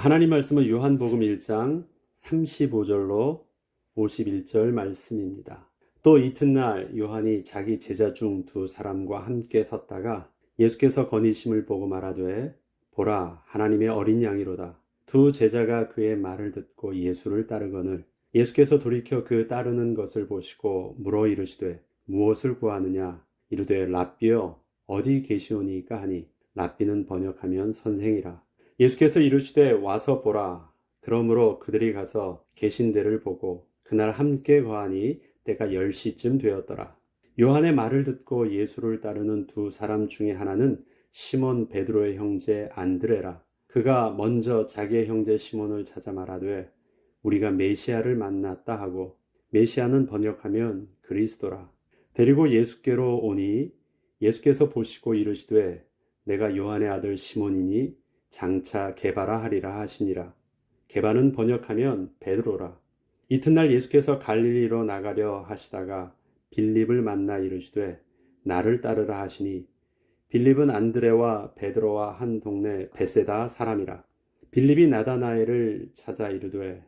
하나님 말씀은 요한복음 1장 35절로 51절 말씀입니다. 또 이튿날 요한이 자기 제자 중 두 사람과 함께 섰다가 예수께서 거니심을 보고 말하되 보라 하나님의 어린 양이로다. 두 제자가 그의 말을 듣고 예수를 따르거늘 예수께서 돌이켜 그 따르는 것을 보시고 물어 이르시되 무엇을 구하느냐 이르되 랍비여 어디 계시오니까 하니 랍비는 번역하면 선생이라. 예수께서 이르시되 와서 보라. 그러므로 그들이 가서 계신 데를 보고 그날 함께 거하니 때가 10시쯤 되었더라. 요한의 말을 듣고 예수를 따르는 두 사람 중에 하나는 시몬 베드로의 형제 안드레라. 그가 먼저 자기의 형제 시몬을 찾아 말하되 우리가 메시아를 만났다 하고, 메시아는 번역하면 그리스도라. 데리고 예수께로 오니 예수께서 보시고 이르시되 내가 요한의 아들 시몬이니 장차 게바라 하리라 하시니라. 게바는 번역하면 베드로라. 이튿날 예수께서 갈릴리로 나가려 하시다가 빌립을 만나 이르시되 나를 따르라 하시니 빌립은 안드레와 베드로와 한 동네 베세다 사람이라. 빌립이 나다나엘을 찾아 이르되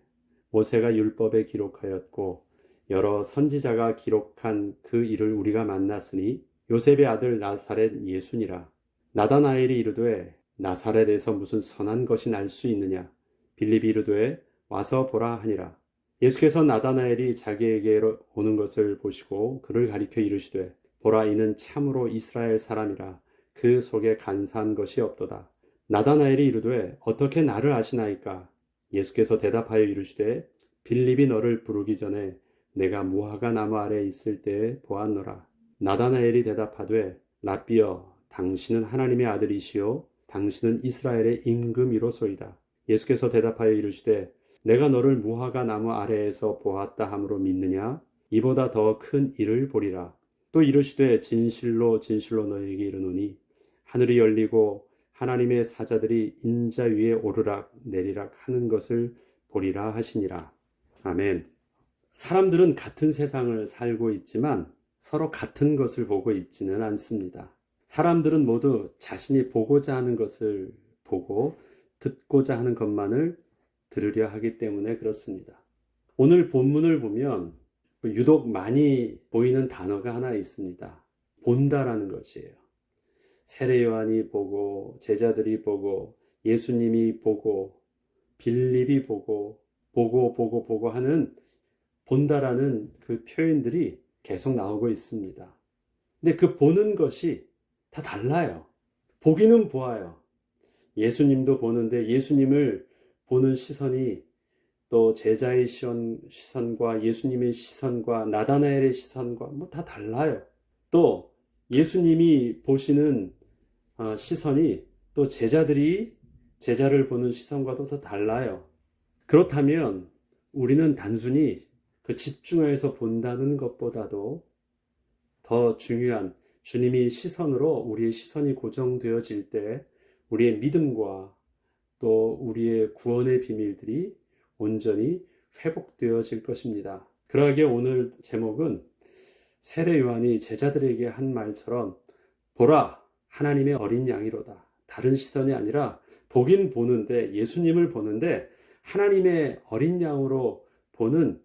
모세가 율법에 기록하였고 여러 선지자가 기록한 그 일을 우리가 만났으니 요셉의 아들 나사렛 예수니라. 나다나엘이 이르되 나사렛에서 무슨 선한 것이 날 수 있느냐. 빌립이 이르되 와서 보라 하니라. 예수께서 나다나엘이 자기에게로 오는 것을 보시고 그를 가리켜 이르시되 보라 이는 참으로 이스라엘 사람이라. 그 속에 간사한 것이 없도다. 나다나엘이 이르되 어떻게 나를 아시나이까. 예수께서 대답하여 이르시되 빌립이 너를 부르기 전에 내가 무화과 나무 아래에 있을 때에 보았노라. 나다나엘이 대답하되 랍비여 당신은 하나님의 아들이시요 당신은 이스라엘의 임금이로소이다. 예수께서 대답하여 이르시되 내가 너를 무화과 나무 아래에서 보았다 함으로 믿느냐. 이보다 더 큰 일을 보리라. 또 이르시되 진실로 진실로 너에게 이르노니 하늘이 열리고 하나님의 사자들이 인자 위에 오르락 내리락 하는 것을 보리라 하시니라. 아멘. 사람들은 같은 세상을 살고 있지만 서로 같은 것을 보고 있지는 않습니다. 사람들은 모두 자신이 보고자 하는 것을 보고 듣고자 하는 것만을 들으려 하기 때문에 그렇습니다. 오늘 본문을 보면 유독 많이 보이는 단어가 하나 있습니다. 본다라는 것이에요. 세례 요한이 보고 제자들이 보고 예수님이 보고 빌립이 보고 하는 본다라는 그 표현들이 계속 나오고 있습니다. 근데 그 보는 것이 다 달라요. 보기는 보아요. 예수님도 보는데 예수님을 보는 시선이 또 제자의 시선과 예수님의 시선과 나다나엘의 시선과 다 달라요. 또 예수님이 보시는 시선이 또 제자들이 제자를 보는 시선과도 더 달라요. 그렇다면 우리는 단순히 그 집중해서 본다는 것보다도 더 중요한 주님이 시선으로 우리의 시선이 고정되어질 때 우리의 믿음과 또 우리의 구원의 비밀들이 온전히 회복되어질 것입니다. 그러기에 오늘 제목은 세례 요한이 제자들에게 한 말처럼 보라 하나님의 어린 양이로다. 다른 시선이 아니라 보긴 보는데 예수님을 보는데 하나님의 어린 양으로 보는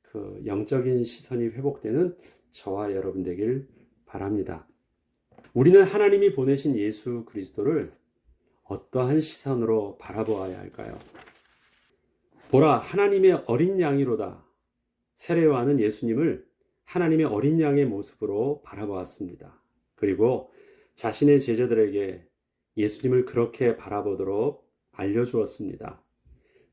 그 영적인 시선이 회복되는 저와 여러분 되길 바랍니다. 우리는 하나님이 보내신 예수 그리스도를 어떠한 시선으로 바라보아야 할까요? 보라 하나님의 어린 양이로다. 세례 요한은 예수님을 하나님의 어린 양의 모습으로 바라보았습니다. 그리고 자신의 제자들에게 예수님을 그렇게 바라보도록 알려주었습니다.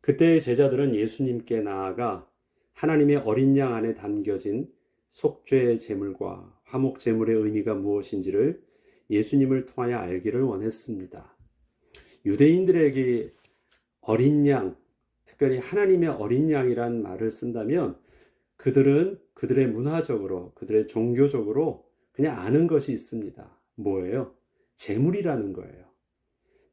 그때의 제자들은 예수님께 나아가 하나님의 어린 양 안에 담겨진 속죄의 제물과 화목 제물의 의미가 무엇인지를 예수님을 통하여 알기를 원했습니다. 유대인들에게 어린 양, 특별히 하나님의 어린 양이란 말을 쓴다면 그들은 그들의 문화적으로, 그들의 종교적으로 그냥 아는 것이 있습니다. 뭐예요? 제물이라는 거예요.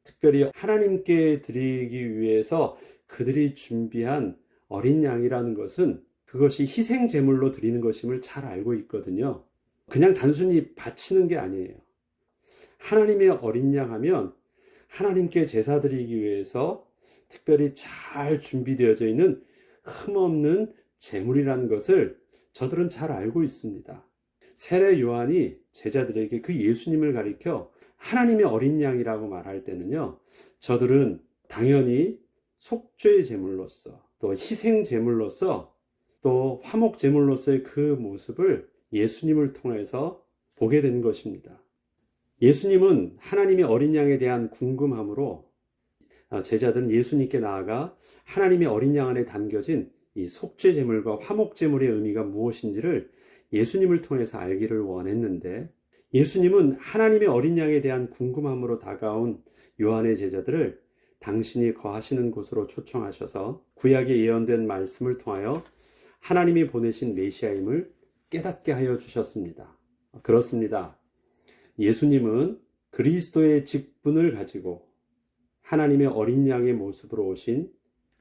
특별히 하나님께 드리기 위해서 그들이 준비한 어린 양이라는 것은 그것이 희생 제물로 드리는 것임을 잘 알고 있거든요. 그냥 단순히 바치는 게 아니에요. 하나님의 어린 양 하면 하나님께 제사 드리기 위해서 특별히 잘 준비되어져 있는 흠없는 제물이라는 것을 저들은 잘 알고 있습니다. 세례 요한이 제자들에게 그 예수님을 가리켜 하나님의 어린 양이라고 말할 때는요, 저들은 당연히 속죄 제물로서 또 희생 제물로서 또 화목 제물로서의 그 모습을 예수님을 통해서 보게 된 것입니다. 예수님은 하나님의 어린 양에 대한 궁금함으로 제자들은 예수님께 나아가 하나님의 어린 양 안에 담겨진 이 속죄 제물과 화목 제물의 의미가 무엇인지를 예수님을 통해서 알기를 원했는데, 예수님은 하나님의 어린 양에 대한 궁금함으로 다가온 요한의 제자들을 당신이 거하시는 곳으로 초청하셔서 구약에 예언된 말씀을 통하여 하나님이 보내신 메시아임을 깨닫게 하여 주셨습니다. 그렇습니다. 예수님은 그리스도의 직분을 가지고 하나님의 어린 양의 모습으로 오신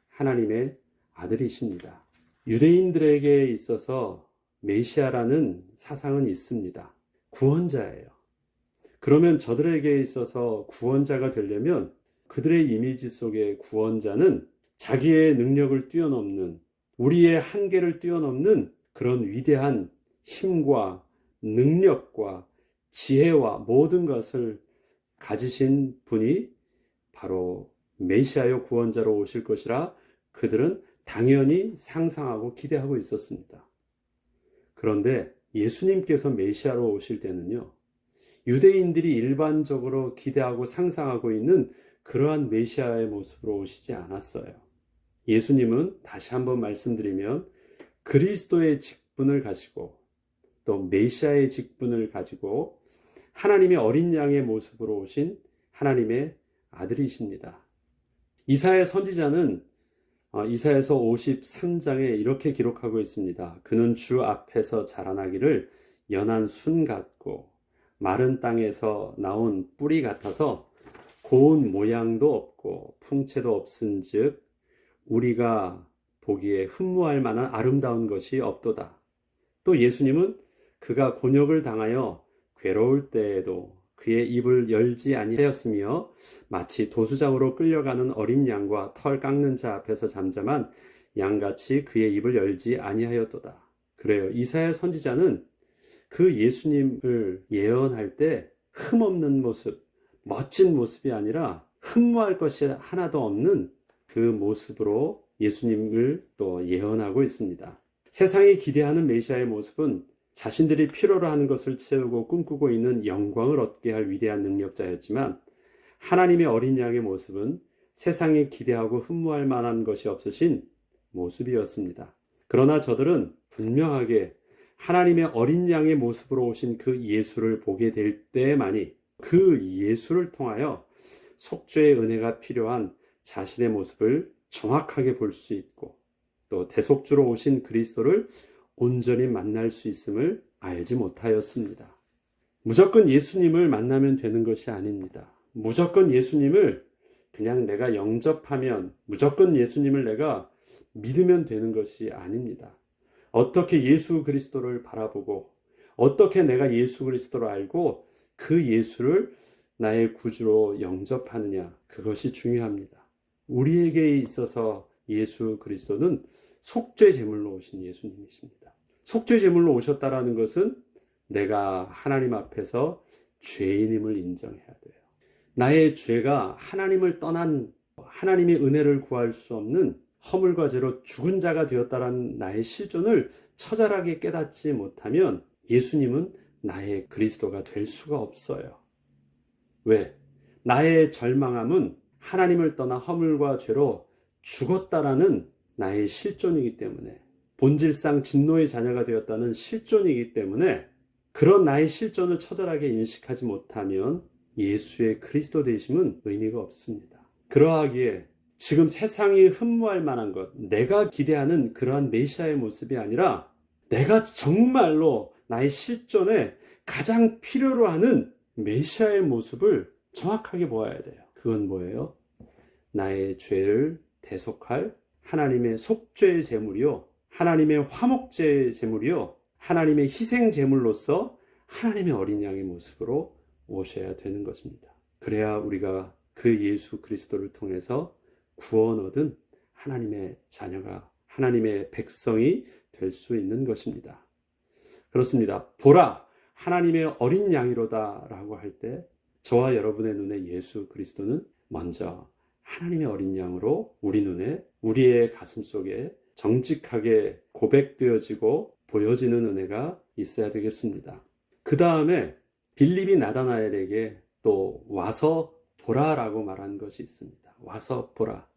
하나님의 아들이십니다. 유대인들에게 있어서 메시아라는 사상은 있습니다. 구원자예요. 그러면 저들에게 있어서 구원자가 되려면 그들의 이미지 속의 구원자는 자기의 능력을 뛰어넘는, 우리의 한계를 뛰어넘는 그런 위대한 힘과 능력과 지혜와 모든 것을 가지신 분이 바로 메시아요 구원자로 오실 것이라 그들은 당연히 상상하고 기대하고 있었습니다. 그런데 예수님께서 메시아로 오실 때는요, 유대인들이 일반적으로 기대하고 상상하고 있는 그러한 메시아의 모습으로 오시지 않았어요. 예수님은 다시 한번 말씀드리면 그리스도의 직분을 가지고 또 메시아의 직분을 가지고 하나님의 어린 양의 모습으로 오신 하나님의 아들이십니다. 이사야 선지자는 이사야서 53장에 이렇게 기록하고 있습니다. 그는 주 앞에서 자라나기를 연한 순 같고 마른 땅에서 나온 뿌리 같아서 고운 모양도 없고 풍채도 없은즉 우리가 보기에 흠모할 만한 아름다운 것이 없도다. 또 예수님은 그가 곤욕을 당하여 괴로울 때에도 그의 입을 열지 아니하였으며 마치 도수장으로 끌려가는 어린 양과 털 깎는 자 앞에서 잠잠한 양같이 그의 입을 열지 아니하였도다. 그래요. 이사야 선지자는 그 예수님을 예언할 때 흠없는 모습, 멋진 모습이 아니라 흠모할 것이 하나도 없는 그 모습으로 예수님을 또 예언하고 있습니다. 세상이 기대하는 메시아의 모습은 자신들이 필요로 하는 것을 채우고 꿈꾸고 있는 영광을 얻게 할 위대한 능력자였지만, 하나님의 어린 양의 모습은 세상이 기대하고 흠모할 만한 것이 없으신 모습이었습니다. 그러나 저들은 분명하게 하나님의 어린 양의 모습으로 오신 그 예수를 보게 될 때만이 그 예수를 통하여 속죄의 은혜가 필요한 자신의 모습을 정확하게 볼 수 있고 또 대속주로 오신 그리스도를 온전히 만날 수 있음을 알지 못하였습니다. 무조건 예수님을 만나면 되는 것이 아닙니다. 무조건 예수님을 그냥 내가 영접하면, 무조건 예수님을 내가 믿으면 되는 것이 아닙니다. 어떻게 예수 그리스도를 바라보고 어떻게 내가 예수 그리스도를 알고 그 예수를 나의 구주로 영접하느냐, 그것이 중요합니다. 우리에게 있어서 예수 그리스도는 속죄 제물로 오신 예수님이십니다. 속죄 제물로 오셨다라는 것은 내가 하나님 앞에서 죄인임을 인정해야 돼요. 나의 죄가 하나님을 떠난, 하나님의 은혜를 구할 수 없는 허물과 죄로 죽은 자가 되었다라는 나의 실존을 처절하게 깨닫지 못하면 예수님은 나의 그리스도가 될 수가 없어요. 왜? 나의 절망함은 하나님을 떠나 허물과 죄로 죽었다라는 나의 실존이기 때문에, 본질상 진노의 자녀가 되었다는 실존이기 때문에, 그런 나의 실존을 처절하게 인식하지 못하면 예수의 그리스도 되심은 의미가 없습니다. 그러하기에 지금 세상이 흠모할 만한 것, 내가 기대하는 그러한 메시아의 모습이 아니라 내가 정말로 나의 실존에 가장 필요로 하는 메시아의 모습을 정확하게 보아야 돼요. 그건 뭐예요? 나의 죄를 대속할 하나님의 속죄의 제물이요, 하나님의 화목제의 제물이요, 하나님의 희생 제물로서 하나님의 어린 양의 모습으로 오셔야 되는 것입니다. 그래야 우리가 그 예수 그리스도를 통해서 구원 얻은 하나님의 자녀가, 하나님의 백성이 될 수 있는 것입니다. 그렇습니다. 보라, 하나님의 어린 양이로다 라고 할 때 저와 여러분의 눈에 예수 그리스도는 먼저 하나님의 어린 양으로 우리 눈에, 우리의 가슴 속에 정직하게 고백되어지고 보여지는 은혜가 있어야 되겠습니다. 그 다음에 빌립이 나다나엘에게 또 와서 보라라고 말한 것이 있습니다. 와서 보라.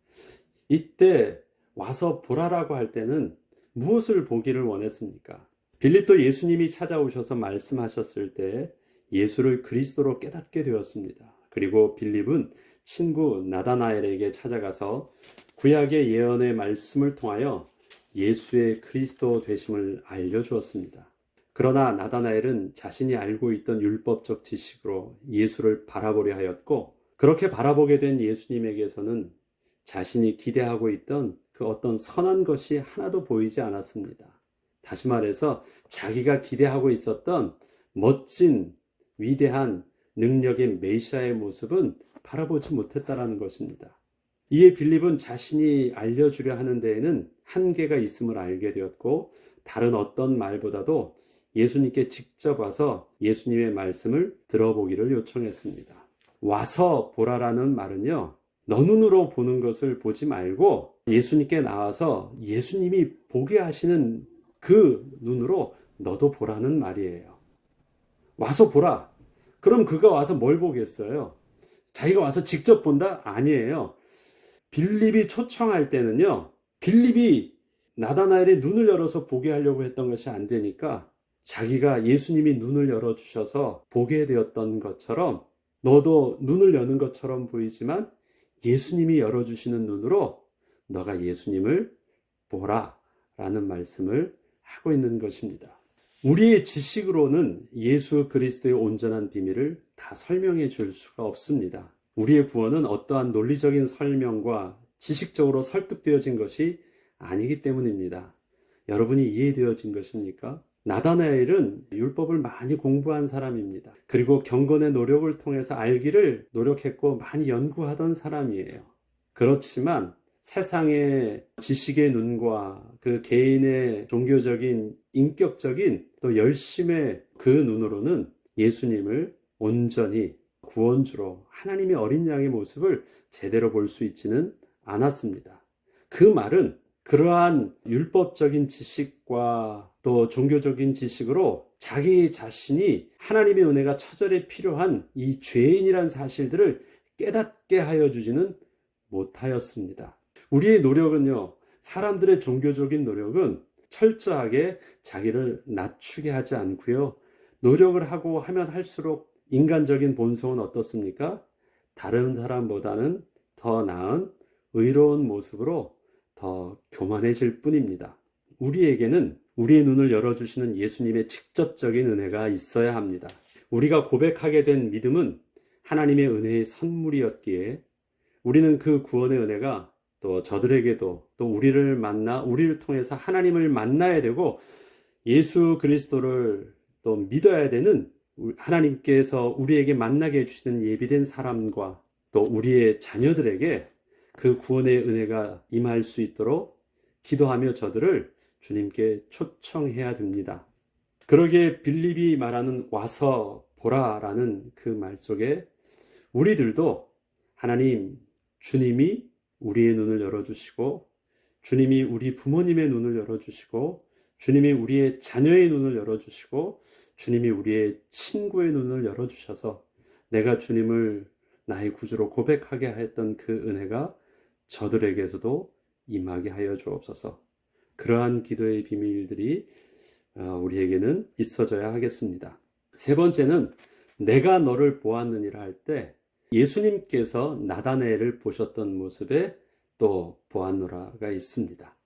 이때 와서 보라라고 할 때는 무엇을 보기를 원했습니까? 빌립도 예수님이 찾아오셔서 말씀하셨을 때 예수를 그리스도로 깨닫게 되었습니다. 그리고 빌립은 친구 나다나엘에게 찾아가서 구약의 예언의 말씀을 통하여 예수의 그리스도 되심을 알려주었습니다. 그러나 나다나엘은 자신이 알고 있던 율법적 지식으로 예수를 바라보려 하였고, 그렇게 바라보게 된 예수님에게서는 자신이 기대하고 있던 그 어떤 선한 것이 하나도 보이지 않았습니다. 다시 말해서 자기가 기대하고 있었던 멋진 위대한 능력의 메시아의 모습은 바라보지 못했다라는 것입니다. 이에 빌립은 자신이 알려주려 하는 데에는 한계가 있음을 알게 되었고, 다른 어떤 말보다도 예수님께 직접 와서 예수님의 말씀을 들어보기를 요청했습니다. 와서 보라라는 말은요, 너 눈으로 보는 것을 보지 말고 예수님께 나와서 예수님이 보게 하시는 그 눈으로 너도 보라는 말이에요. 와서 보라. 그럼 그가 와서 뭘 보겠어요? 자기가 와서 직접 본다? 아니에요. 빌립이 초청할 때는요, 빌립이 나다나엘의 눈을 열어서 보게 하려고 했던 것이 안 되니까 자기가 예수님이 눈을 열어주셔서 보게 되었던 것처럼 너도 눈을 여는 것처럼 보이지만 예수님이 열어주시는 눈으로 너가 예수님을 보라 라는 말씀을 하고 있는 것입니다. 우리의 지식으로는 예수 그리스도의 온전한 비밀을 다 설명해 줄 수가 없습니다. 우리의 구원은 어떠한 논리적인 설명과 지식적으로 설득되어진 것이 아니기 때문입니다. 여러분이 이해되어진 것입니까? 나다나엘은 율법을 많이 공부한 사람입니다. 그리고 경건의 노력을 통해서 알기를 노력했고 많이 연구하던 사람이에요. 그렇지만 세상의 지식의 눈과 그 개인의 종교적인 인격적인 또 열심의 그 눈으로는 예수님을 온전히 구원주로 하나님의 어린 양의 모습을 제대로 볼 수 있지는 않았습니다. 그 말은 그러한 율법적인 지식과 또 종교적인 지식으로 자기 자신이 하나님의 은혜가 처절히 필요한 이 죄인이란 사실들을 깨닫게 하여 주지는 못하였습니다. 우리의 노력은요, 사람들의 종교적인 노력은 철저하게 자기를 낮추게 하지 않고요, 노력을 하고 하면 할수록 인간적인 본성은 어떻습니까? 다른 사람보다는 더 나은 의로운 모습으로 더 교만해질 뿐입니다. 우리에게는 우리의 눈을 열어주시는 예수님의 직접적인 은혜가 있어야 합니다. 우리가 고백하게 된 믿음은 하나님의 은혜의 선물이었기에 우리는 그 구원의 은혜가 또 저들에게도 또 우리를 통해서 하나님을 만나야 되고 예수 그리스도를 또 믿어야 되는 하나님께서 우리에게 만나게 해주시는 예비된 사람과 또 우리의 자녀들에게 그 구원의 은혜가 임할 수 있도록 기도하며 저들을 주님께 초청해야 됩니다. 그러기에 빌립이 말하는 와서 보라라는 그 말 속에 우리들도 하나님, 주님이 우리의 눈을 열어주시고 주님이 우리 부모님의 눈을 열어주시고 주님이 우리의 자녀의 눈을 열어주시고 주님이 우리의 친구의 눈을 열어주셔서 내가 주님을 나의 구주로 고백하게 했던 그 은혜가 저들에게서도 임하게 하여 주옵소서. 그러한 기도의 비밀들이 우리에게는 있어져야 하겠습니다. 세 번째는 내가 너를 보았느니라 할 때 예수님께서 나다나엘을 보셨던 모습에 또 보았노라가 있습니다.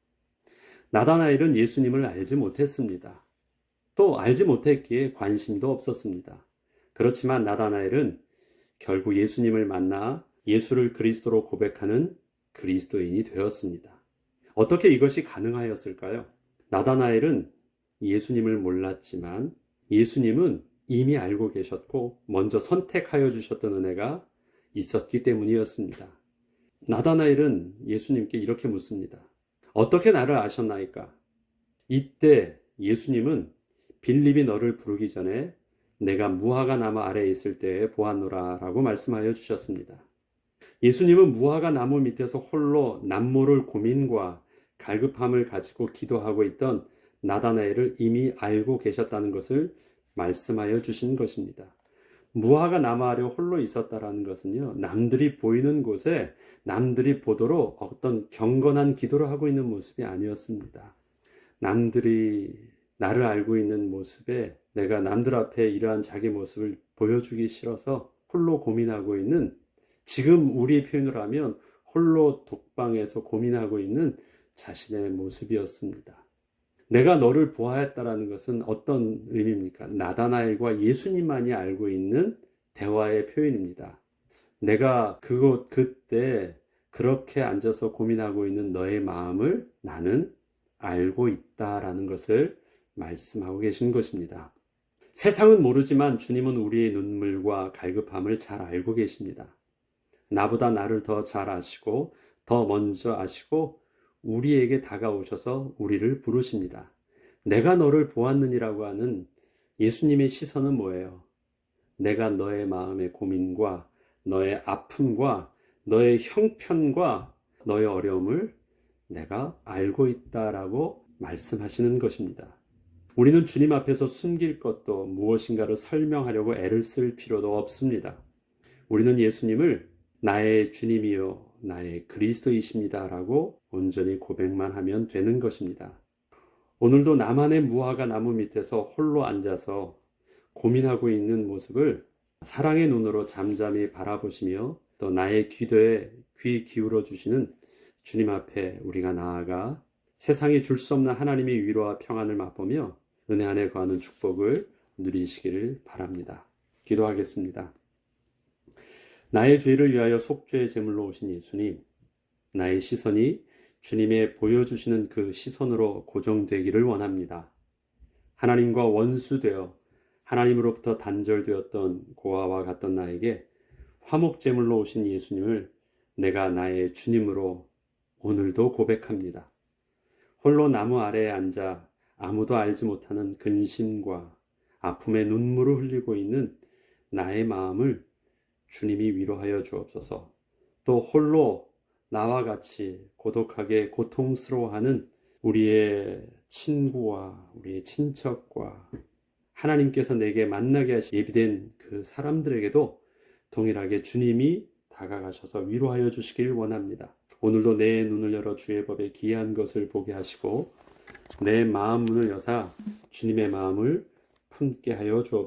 나다나엘은 예수님을 알지 못했습니다. 또 알지 못했기에 관심도 없었습니다. 그렇지만 나다나엘은 결국 예수님을 만나 예수를 그리스도로 고백하는 그리스도인이 되었습니다. 어떻게 이것이 가능하였을까요? 나다나엘은 예수님을 몰랐지만 예수님은 이미 알고 계셨고 먼저 선택하여 주셨던 은혜가 있었기 때문이었습니다. 나다나엘은 예수님께 이렇게 묻습니다. 어떻게 나를 아셨나이까? 이때 예수님은 빌립이 너를 부르기 전에 내가 무화과 나무 아래에 있을 때에 보았노라 라고 말씀하여 주셨습니다. 예수님은 무화과 나무 밑에서 홀로 남모를 고민과 갈급함을 가지고 기도하고 있던 나다나엘을 이미 알고 계셨다는 것을 말씀하여 주신 것입니다. 무화과 나무 아래 홀로 있었다라는 것은요, 남들이 보이는 곳에 남들이 보도록 어떤 경건한 기도를 하고 있는 모습이 아니었습니다. 남들이 나를 알고 있는 모습에 내가 남들 앞에 이러한 자기 모습을 보여주기 싫어서 홀로 고민하고 있는, 지금 우리의 표현으로 하면 홀로 독방에서 고민하고 있는 자신의 모습이었습니다. 내가 너를 보아했다라는 것은 어떤 의미입니까? 나다나엘과 예수님만이 알고 있는 대화의 표현입니다. 내가 그때 그렇게 앉아서 고민하고 있는 너의 마음을 나는 알고 있다라는 것을 말씀하고 계신 것입니다. 세상은 모르지만 주님은 우리의 눈물과 갈급함을 잘 알고 계십니다. 나보다 나를 더 잘 아시고 더 먼저 아시고 우리에게 다가오셔서 우리를 부르십니다. 내가 너를 보았느니라고 하는 예수님의 시선은 뭐예요? 내가 너의 마음의 고민과 너의 아픔과 너의 형편과 너의 어려움을 내가 알고 있다라고 말씀하시는 것입니다. 우리는 주님 앞에서 숨길 것도 무엇인가를 설명하려고 애를 쓸 필요도 없습니다. 우리는 예수님을 나의 주님이요 나의 그리스도이십니다 라고 온전히 고백만 하면 되는 것입니다. 오늘도 나만의 무화과 나무 밑에서 홀로 앉아서 고민하고 있는 모습을 사랑의 눈으로 잠잠히 바라보시며 또 나의 기도에 귀 기울여 주시는 주님 앞에 우리가 나아가 세상이 줄 수 없는 하나님의 위로와 평안을 맛보며 은혜 안에 거하는 축복을 누리시기를 바랍니다. 기도하겠습니다. 나의 죄를 위하여 속죄의 제물로 오신 예수님, 나의 시선이 주님의 보여주시는 그 시선으로 고정되기를 원합니다. 하나님과 원수되어 하나님으로부터 단절되었던 고아와 같던 나에게 화목제물로 오신 예수님을 내가 나의 주님으로 오늘도 고백합니다. 홀로 나무 아래에 앉아 아무도 알지 못하는 근심과 아픔의 눈물을 흘리고 있는 나의 마음을 주님이 위로하여 주옵소서. 또 홀로 나와 같이 고독하게 고통스러워하는 우리의 친구와 우리의 친척과 하나님께서 내게 만나게 하시 예비된 그 사람들에게도 동일하게 주님이 다가가셔서 위로하여 주시길 원합니다. 오늘도 내 눈을 열어 주의 법에 기이한 것을 보게 하시고 내 마음 문을 여사 주님의 마음을 품게 하여 주옵소서.